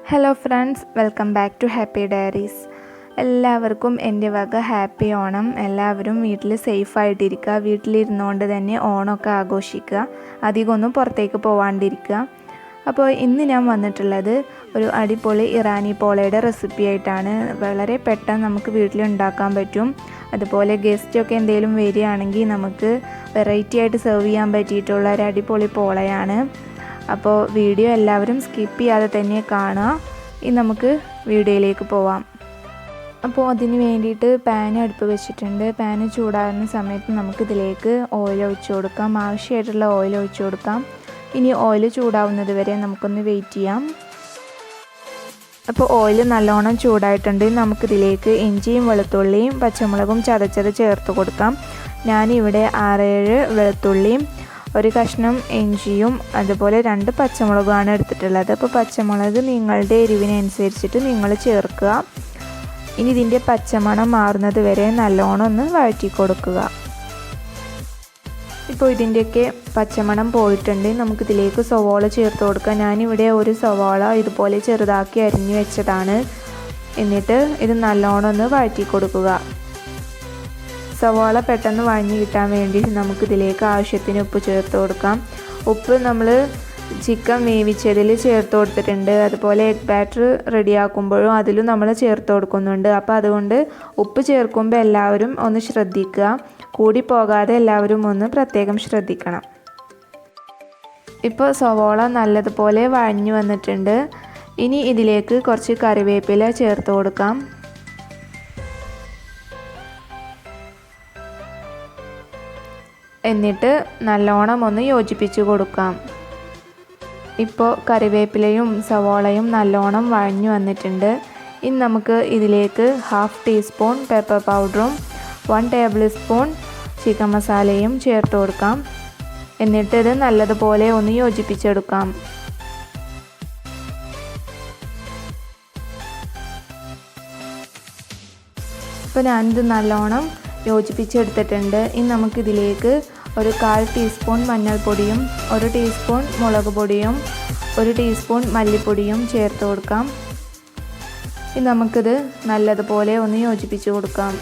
Hello friends, welcome back to happy diaries. എല്ലാവർക്കും എൻ്റെ വക ഹാപ്പി ഓണം. എല്ലാവരും വീട്ടിൽ സേഫായിട്ടിരിക്കുക. വീട്ടിലിരുന്നുകൊണ്ട് തന്നെ ഓണമൊക്കെ ആഘോഷിക്കുക. അധികമൊന്നും പുറത്തേക്ക് പോവാണ്ടിരിക്കുക. അപ്പോൾ ഇന്ന് ഞാൻ വന്നിട്ടുള്ളത് ഒരു അടിപൊളി ഇറാനി പോളയുടെ റെസിപ്പി ആയിട്ടാണ്. വളരെ പെട്ടെന്ന് നമുക്ക് വീട്ടിലുണ്ടാക്കാൻ പറ്റും. അതുപോലെ ഗസ്റ്റൊക്കെ എന്തെങ്കിലും വരികയാണെങ്കിൽ നമുക്ക് വെറൈറ്റി ആയിട്ട് സെർവ് ചെയ്യാൻ പറ്റിയിട്ടുള്ള ഒരു അടിപൊളി പോളയാണ്. അപ്പോൾ വീഡിയോ എല്ലാവരും സ്കിപ്പ് ചെയ്യാതെ തന്നെ കാണുക. ഇനി നമുക്ക് വീഡിയോയിലേക്ക് പോവാം. അപ്പോൾ അതിന് വേണ്ടിയിട്ട് പാൻ അടുപ്പ് വെച്ചിട്ടുണ്ട്. പാൻ ചൂടാകുന്ന സമയത്ത് നമുക്കിതിലേക്ക് ഓയിൽ ഒഴിച്ചു കൊടുക്കാം. ആവശ്യമായിട്ടുള്ള ഓയിൽ ഒഴിച്ചു കൊടുക്കാം. ഇനി ഓയിൽ ചൂടാവുന്നത് വരെ നമുക്കൊന്ന് വെയിറ്റ് ചെയ്യാം. അപ്പോൾ ഓയിൽ നല്ലോണം ചൂടായിട്ടുണ്ട്. നമുക്കിതിലേക്ക് ഇഞ്ചിയും വെളുത്തുള്ളിയും പച്ചമുളകും ചതച്ചത് ചേർത്ത് കൊടുക്കാം. ഞാനിവിടെ 6-7 വെളുത്തുള്ളിയും ഒരു കഷ്ണം ഇഞ്ചിയും അതുപോലെ 2 പച്ചമുളകുമാണ് എടുത്തിട്ടുള്ളത്. അപ്പോൾ പച്ചമുളക് നിങ്ങളുടെ എരിവിനനുസരിച്ചിട്ട് നിങ്ങൾ ചേർക്കുക. ഇനി ഇതിൻ്റെ പച്ചമണം മാറുന്നത് വരെ നല്ലോണം ഒന്ന് വഴറ്റി കൊടുക്കുക. ഇപ്പോൾ ഇതിൻ്റെയൊക്കെ പച്ചമണം പോയിട്ടുണ്ട്. നമുക്കിതിലേക്ക് സവാള ചേർത്ത് കൊടുക്കാം. ഞാനിവിടെ ഒരു സവാള ഇതുപോലെ ചെറുതാക്കി അരിഞ്ഞു വെച്ചതാണ്. എന്നിട്ട് ഇത് നല്ലോണം ഒന്ന് വഴറ്റി കൊടുക്കുക. സവാള പെട്ടെന്ന് വഴഞ്ഞ് കിട്ടാൻ വേണ്ടി നമുക്കിതിലേക്ക് ആവശ്യത്തിന് ഉപ്പ് ചേർത്ത് കൊടുക്കാം. ഉപ്പ് നമ്മൾ ചിക്കൻ വേവിച്ചതിൽ ചേർത്ത് കൊടുത്തിട്ടുണ്ട്. അതുപോലെ എഗ് ബാറ്റർ റെഡിയാക്കുമ്പോഴും അതിലും നമ്മൾ ചേർത്ത് കൊടുക്കുന്നുണ്ട്. അപ്പോൾ അതുകൊണ്ട് ഉപ്പ് ചേർക്കുമ്പോൾ എല്ലാവരും ഒന്ന് ശ്രദ്ധിക്കുക. കൂടി പോകാതെ എല്ലാവരും ഒന്ന് പ്രത്യേകം ശ്രദ്ധിക്കണം. ഇപ്പോൾ സവാള നല്ലതുപോലെ വഴഞ്ഞു വന്നിട്ടുണ്ട്. ഇനി ഇതിലേക്ക് കുറച്ച് കറിവേപ്പില ചേർത്ത് കൊടുക്കാം. എന്നിട്ട് നല്ലോണം ഒന്ന് യോജിപ്പിച്ച് കൊടുക്കാം. ഇപ്പോൾ കറിവേപ്പിലയും സവാളയും നല്ലോണം വഴഞ്ഞു വന്നിട്ടുണ്ട്. ഇനി നമുക്ക് ഇതിലേക്ക് 1/2 ടീസ്പൂൺ പെപ്പർ പൗഡറും 1 ടേബിൾ സ്പൂൺ ചിക്കൻ മസാലയും ചേർത്ത് കൊടുക്കാം. എന്നിട്ട് ഇത് നല്ലതുപോലെ ഒന്ന് യോജിപ്പിച്ചെടുക്കാം. ഇപ്പോൾ ഞാനിത് നല്ലോണം യോജിപ്പിച്ചെടുത്തിട്ടുണ്ട്. ഇനി നമുക്കിതിലേക്ക് ഒരു 1/4 ടീസ്പൂൺ മഞ്ഞൾപ്പൊടിയും 1 ടീസ്പൂൺ മുളക് പൊടിയും 1 ടീസ്പൂൺ മല്ലിപ്പൊടിയും ചേർത്ത് കൊടുക്കാം. ഇനി നമുക്കിത് നല്ലതുപോലെ ഒന്ന് യോജിപ്പിച്ച് കൊടുക്കാം.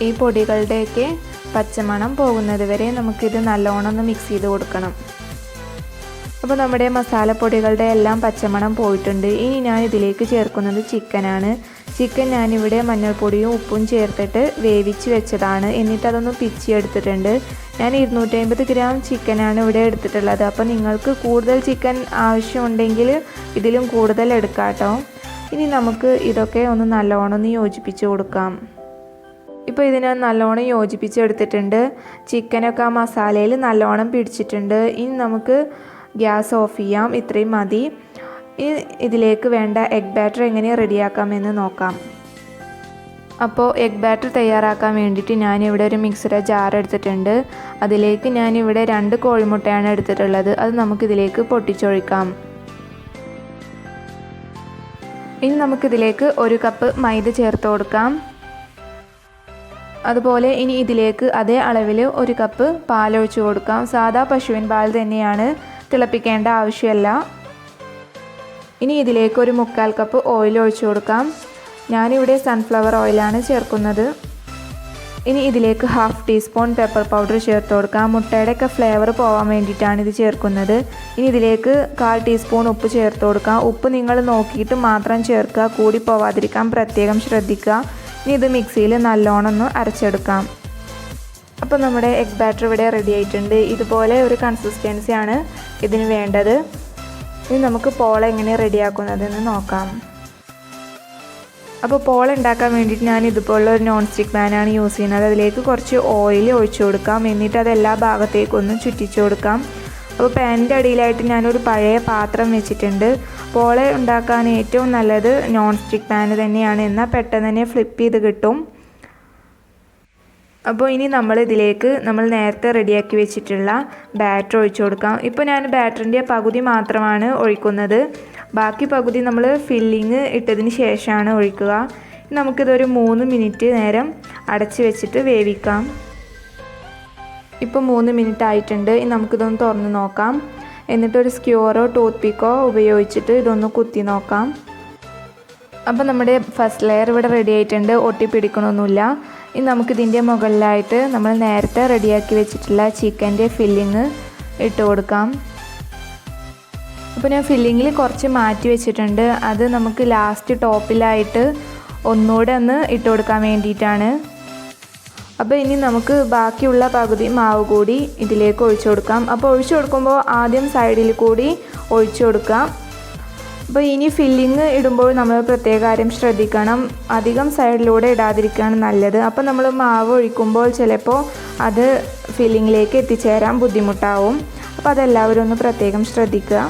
ഈ പൊടികളുടെയൊക്കെ പച്ചമണം പോകുന്നത് വരെ നമുക്കിത് നല്ലോണം ഒന്ന് മിക്സ് ചെയ്ത് കൊടുക്കണം. അപ്പോൾ നമ്മുടെ മസാലപ്പൊടികളുടെ എല്ലാം പച്ചമണം പോയിട്ടുണ്ട്. ഇനി ഞാൻ ഇതിലേക്ക് ചേർക്കുന്നത് ചിക്കനാണ്. ചിക്കൻ ഞാനിവിടെ മഞ്ഞൾപ്പൊടിയും ഉപ്പും ചേർത്തിട്ട് വേവിച്ച് വെച്ചതാണ്. എന്നിട്ട് അതൊന്ന് പിച്ചിയെടുത്തിട്ടുണ്ട്. ഞാൻ 250 ഗ്രാം ചിക്കനാണ് ഇവിടെ എടുത്തിട്ടുള്ളത്. അപ്പോൾ നിങ്ങൾക്ക് കൂടുതൽ ചിക്കൻ ആവശ്യമുണ്ടെങ്കിൽ ഇതിലും കൂടുതൽ എടുക്കാം കേട്ടോ. ഇനി നമുക്ക് ഇതൊക്കെ ഒന്ന് നല്ലോണം ഒന്ന് യോജിപ്പിച്ച് കൊടുക്കാം. ഇപ്പോൾ ഇതിനെ നല്ലോണം യോജിപ്പിച്ചെടുത്തിട്ടുണ്ട്. ചിക്കനൊക്കെ ആ മസാലയിൽ നല്ലോണം പിടിച്ചിട്ടുണ്ട്. ഇനി നമുക്ക് ഗ്യാസ് ഓഫ് ചെയ്യാം. ഇത്രയും മതി. ഇതിലേക്ക് വേണ്ട എഗ് ബാറ്റർ എങ്ങനെ റെഡിയാക്കാമെന്ന് നോക്കാം. അപ്പോൾ എഗ് ബാറ്റർ തയ്യാറാക്കാൻ വേണ്ടിയിട്ട് ഞാനിവിടെ ഒരു മിക്സിയുടെ ജാർ എടുത്തിട്ടുണ്ട്. അതിലേക്ക് ഞാനിവിടെ 2 കോഴിമുട്ടയാണ് എടുത്തിട്ടുള്ളത്. അത് നമുക്കിതിലേക്ക് പൊട്ടിച്ചൊഴിക്കാം. ഇനി നമുക്കിതിലേക്ക് 1 കപ്പ് മൈദ ചേർത്ത് കൊടുക്കാം. അതുപോലെ ഇനി ഇതിലേക്ക് അതേ അളവിൽ 1 കപ്പ് പാലൊഴിച്ച് കൊടുക്കാം. സാധാ പശുവിൻ പാൽ തന്നെയാണ്, തിളപ്പിക്കേണ്ട ആവശ്യമില്ല. ഇനി ഇതിലേക്ക് 1/4 കപ്പ് ഓയിൽ ഒഴിച്ചു കൊടുക്കാം. ഞാനിവിടെ സൺഫ്ലവർ ഓയിലാണ് ചേർക്കുന്നത്. ഇനി ഇതിലേക്ക് 1/2 ടീസ്പൂൺ പെപ്പർ പൗഡർ ചേർത്ത് കൊടുക്കാം. മുട്ടയുടെയൊക്കെ ഫ്ലേവർ പോകാൻ വേണ്ടിയിട്ടാണ് ഇത് ചേർക്കുന്നത്. ഇനി ഇതിലേക്ക് 1/4 ടീസ്പൂൺ ഉപ്പ് ചേർത്ത് കൊടുക്കാം. ഉപ്പ് നിങ്ങൾ നോക്കിയിട്ട് മാത്രം ചേർക്കുക. കൂടി പോവാതിരിക്കാൻ പ്രത്യേകം ശ്രദ്ധിക്കുക. ഇനി ഇത് മിക്സിയിൽ നല്ലോണം ഒന്ന് അരച്ചെടുക്കാം. അപ്പോൾ നമ്മുടെ എഗ് ബാറ്റർ ഇവിടെ റെഡി ആയിട്ടുണ്ട്. ഇതുപോലെ ഒരു കൺസിസ്റ്റൻസിയാണ് ഇതിന് വേണ്ടത്. ഇനി നമുക്ക് പോള എങ്ങനെ റെഡിയാക്കുന്നതെന്ന് നോക്കാം. അപ്പോൾ പോള ഉണ്ടാക്കാൻ വേണ്ടിയിട്ട് ഞാൻ ഇതുപോലുള്ള ഒരു നോൺ സ്റ്റിക്ക് പാനാണ് യൂസ് ചെയ്യുന്നത്. അതിലേക്ക് കുറച്ച് ഓയിൽ ഒഴിച്ചു കൊടുക്കാം. എന്നിട്ട് അത് എല്ലാ ഭാഗത്തേക്കൊന്ന് ചുറ്റിച്ചു കൊടുക്കാം. അപ്പോൾ പാനിൻ്റെ അടിയിലായിട്ട് ഞാനൊരു പഴയ പാത്രം വെച്ചിട്ടുണ്ട്. പോള ഉണ്ടാക്കാൻ ഏറ്റവും നല്ലത് നോൺ സ്റ്റിക്ക് പാൻ തന്നെയാണ്. എന്നാൽ പെട്ടെന്ന് തന്നെ ഫ്ലിപ്പ് ചെയ്ത് കിട്ടും. അപ്പോൾ ഇനി നമ്മൾ നേരത്തെ റെഡിയാക്കി വെച്ചിട്ടുള്ള ബാറ്റർ ഒഴിച്ചു കൊടുക്കാം. ഇപ്പോൾ ഞാൻ ബാറ്ററിൻ്റെ പകുതി മാത്രമാണ് ഒഴിക്കുന്നത്. ബാക്കി പകുതി നമ്മൾ ഫില്ലിങ് ഇട്ടതിന് ശേഷമാണ് ഒഴിക്കുക. നമുക്കിതൊരു 3 മിനിറ്റ് നേരം അടച്ച് വെച്ചിട്ട് വേവിക്കാം. ഇപ്പോൾ 3 മിനിറ്റ് ആയിട്ടുണ്ട്. ഇനി നമുക്കിതൊന്ന് തുറന്ന് നോക്കാം. എന്നിട്ടൊരു സ്ക്യൂറോ ടൂത്ത് പിക്കോ ഉപയോഗിച്ചിട്ട് ഇതൊന്ന് കുത്തി നോക്കാം. അപ്പോൾ നമ്മുടെ ഫസ്റ്റ് ലെയർ ഇവിടെ റെഡി ആയിട്ടുണ്ട്, ഒട്ടിപ്പിടിക്കണമൊന്നുമില്ല. ഇനി നമുക്കിതിൻ്റെ മുകളിലായിട്ട് നമ്മൾ നേരത്തെ റെഡിയാക്കി വെച്ചിട്ടുള്ള ചിക്കൻ്റെ ഫില്ലിങ് ഇട്ട് കൊടുക്കാം. അപ്പോൾ ഞാൻ ഫില്ലിങ്ങിൽ കുറച്ച് മാറ്റി വെച്ചിട്ടുണ്ട്, അത് നമുക്ക് ലാസ്റ്റ് ടോപ്പിലായിട്ട് ഒന്നുകൂടെ ഒന്ന് ഇട്ട് കൊടുക്കാൻ വേണ്ടിയിട്ടാണ്. അപ്പോൾ ഇനി നമുക്ക് ബാക്കിയുള്ള പകുതി മാവ് കൂടി ഇതിലേക്ക് ഒഴിച്ചു കൊടുക്കാം. അപ്പോൾ ഒഴിച്ചു കൊടുക്കുമ്പോൾ ആദ്യം സൈഡിൽ കൂടി ഒഴിച്ചു കൊടുക്കാം. അപ്പോൾ ഇനി ഫില്ലിങ് ഇടുമ്പോൾ നമ്മൾ പ്രത്യേക കാര്യം ശ്രദ്ധിക്കണം, അധികം സൈഡിലൂടെ ഇടാതിരിക്കുകയാണ് നല്ലത്. അപ്പോൾ നമ്മൾ മാവ് ഒഴിക്കുമ്പോൾ ചിലപ്പോൾ അത് ഫില്ലിങ്ങിലേക്ക് എത്തിച്ചേരാൻ ബുദ്ധിമുട്ടാവും. അപ്പോൾ അതെല്ലാവരും ഒന്ന് പ്രത്യേകം ശ്രദ്ധിക്കുക.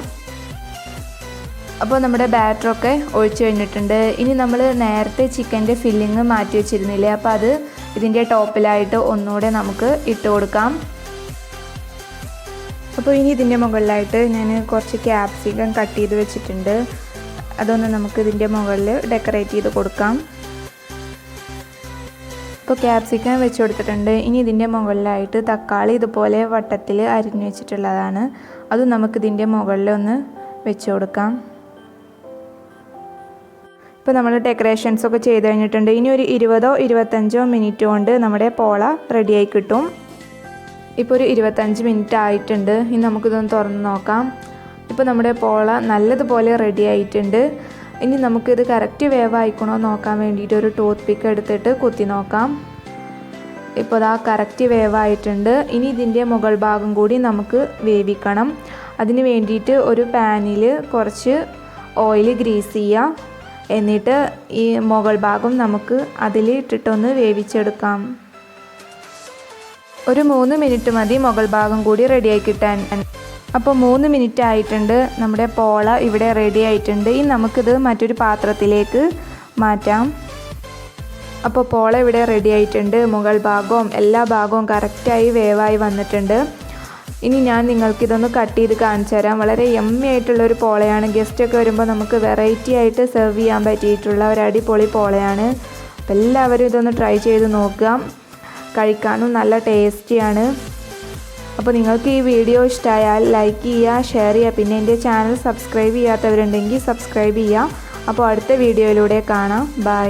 അപ്പോൾ നമ്മുടെ ബാറ്ററൊക്കെ ഒഴിച്ചു കഴിഞ്ഞിട്ടുണ്ട്. ഇനി നമ്മൾ നേരത്തെ ചിക്കൻ്റെ ഫില്ലിങ് മാറ്റി വെച്ചിരുന്നില്ലേ, അപ്പോൾ അത് ഇതിൻ്റെ ടോപ്പിലായിട്ട് ഒന്നുകൂടെ നമുക്ക് ഇട്ട് കൊടുക്കാം. അപ്പോൾ ഇനി ഇതിൻ്റെ മുകളിലായിട്ട് ഞാൻ കുറച്ച് ക്യാപ്സിക്കം കട്ട് ചെയ്ത് വെച്ചിട്ടുണ്ട്, അതൊന്ന് നമുക്ക് ഇതിൻ്റെ മുകളിൽ ഡെക്കറേറ്റ് ചെയ്ത് കൊടുക്കാം. ഇപ്പോൾ ക്യാപ്സിക്കം വെച്ച് കൊടുത്തിട്ടുണ്ട്. ഇനി ഇതിൻ്റെ മുകളിലായിട്ട് തക്കാളി ഇതുപോലെ വട്ടത്തിൽ അരിഞ്ഞു വെച്ചിട്ടുള്ളതാണ്, അത് നമുക്കിതിൻ്റെ മുകളിൽ ഒന്ന് വെച്ച് കൊടുക്കാം. ഇപ്പോൾ നമ്മൾ ഡെക്കറേഷൻസൊക്കെ ചെയ്ത് കഴിഞ്ഞിട്ടുണ്ട്. ഇനി ഒരു 20-25 മിനിറ്റ് കൊണ്ട് നമ്മുടെ പോള റെഡിയായി കിട്ടും. ഇപ്പോൾ ഒരു 25 മിനിറ്റ് ആയിട്ടുണ്ട്. ഇനി നമുക്കിതൊന്ന് തുറന്ന് നോക്കാം. ഇപ്പോൾ നമ്മുടെ പോള നല്ലതുപോലെ റെഡി ആയിട്ടുണ്ട്. ഇനി നമുക്കിത് കറക്റ്റ് വേവായിക്കണോ നോക്കാൻ വേണ്ടിയിട്ട് ഒരു ടൂത്ത് പിക്ക് എടുത്തിട്ട് കുത്തി നോക്കാം. ഇപ്പോൾ അതാ കറക്റ്റ് വേവായിട്ടുണ്ട്. ഇനി ഇതിൻ്റെ മുകൾ ഭാഗം കൂടി നമുക്ക് വേവിക്കണം. അതിന് വേണ്ടിയിട്ട് ഒരു പാനിൽ കുറച്ച് ഓയിൽ ഗ്രീസ് ചെയ്യുക. എന്നിട്ട് ഈ മുകൾ ഭാഗം നമുക്ക് അതിൽ ഇട്ടിട്ടൊന്ന് വേവിച്ചെടുക്കാം. ഒരു 3 മിനിറ്റ് മതി മുകൾ ഭാഗം കൂടി റെഡിയായി കിട്ടാൻ. അപ്പോൾ 3 മിനിറ്റ് ആയിട്ടുണ്ട്. നമ്മുടെ പോള ഇവിടെ റെഡി ആയിട്ടുണ്ട്. ഇനി നമുക്കിത് മറ്റൊരു പാത്രത്തിലേക്ക് മാറ്റാം. അപ്പോൾ പോള ഇവിടെ റെഡി ആയിട്ടുണ്ട്. മുകൾ ഭാഗവും എല്ലാ ഭാഗവും കറക്റ്റായി വേവായി വന്നിട്ടുണ്ട്. ഇനി ഞാൻ നിങ്ങൾക്കിതൊന്ന് കട്ട് ചെയ്ത് കാണിച്ചു തരാം. വളരെ യമ്മി ആയിട്ടുള്ളൊരു പോളയാണ്. ഗസ്റ്റൊക്കെ വരുമ്പോൾ നമുക്ക് വെറൈറ്റി ആയിട്ട് സെർവ് ചെയ്യാൻ പറ്റിയിട്ടുള്ള ഒരു അടിപൊളി പോളയാണ്. അപ്പോൾ എല്ലാവരും ഇതൊന്ന് ട്രൈ ചെയ്ത് നോക്കുക. കഴിക്കാനും നല്ല ടേസ്റ്റിയാണ്. അപ്പോൾ നിങ്ങൾക്ക് ഈ വീഡിയോ ഇഷ്ടമായാൽ ലൈക്ക് ചെയ്യുക, ഷെയർ ചെയ്യുക. പിന്നെ എൻ്റെ ചാനൽ സബ്സ്ക്രൈബ് ചെയ്യാത്തവരുണ്ടെങ്കിൽ സബ്സ്ക്രൈബ് ചെയ്യുക. അപ്പോൾ അടുത്ത വീഡിയോയിലൂടെ കാണാം. ബൈ.